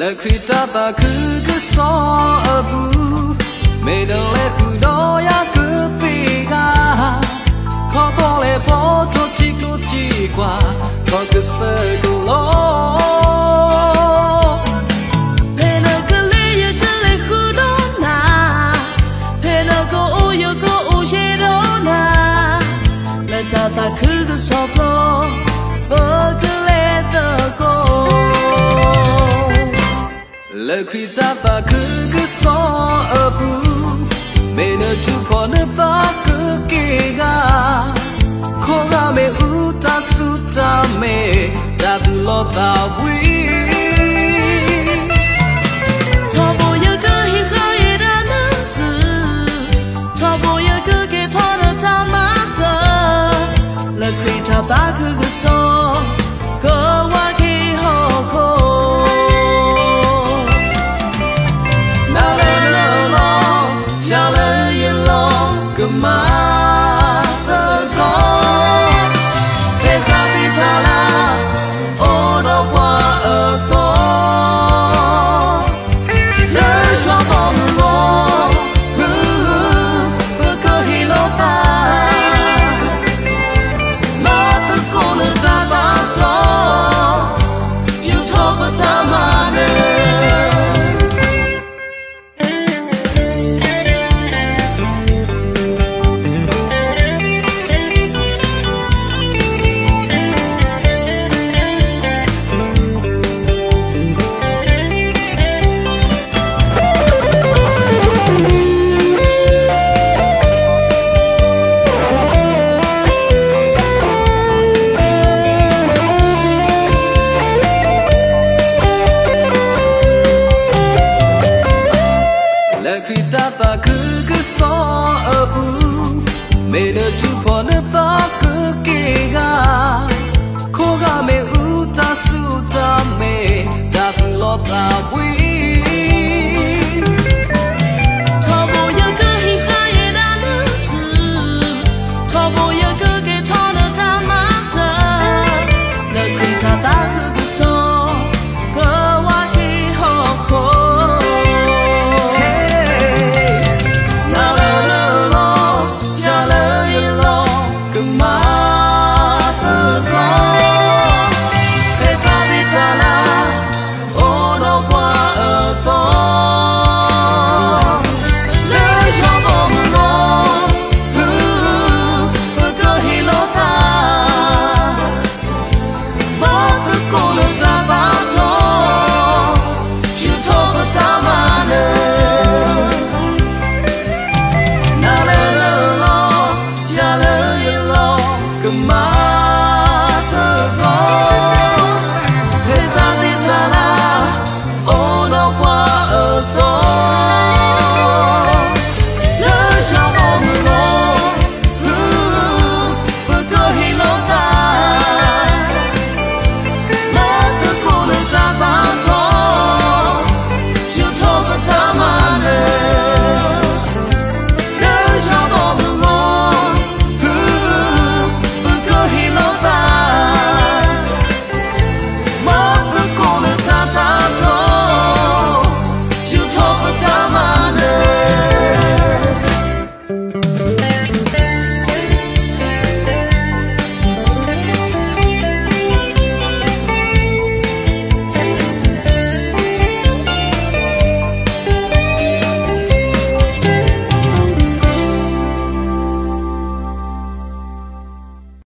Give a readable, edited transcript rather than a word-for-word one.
Lệ khi ta ta cứ so ở bu mê đơn lệ cứ đó ya cứ bị ga khó có lệ bỏ cho chỉ lúc chỉ qua có cứ sơ đủ lo phê nó cứ lệ khu đó na phê nó có u chế đó na lệ cha ta cứ so có bơ cứ lệ tơ có lệ khi ta ta cứ so ở bu mê nơ chú bỏ nơ ta cứ kê ga khó ga mê u ta su ta mê ta tu lo ta vui cho bộ nhớ cứ hi khơi ra nắng sự cho bộ nhớ cứ kê thọ nơ ta má sơ lệ khi ta cứ so có qua khi hồ khô khi ta ta cứ so ở bu mê nơ chú bỏ nơ ta cứ kê ga khó ga mê u ta su ta mê ta tu lo ta vui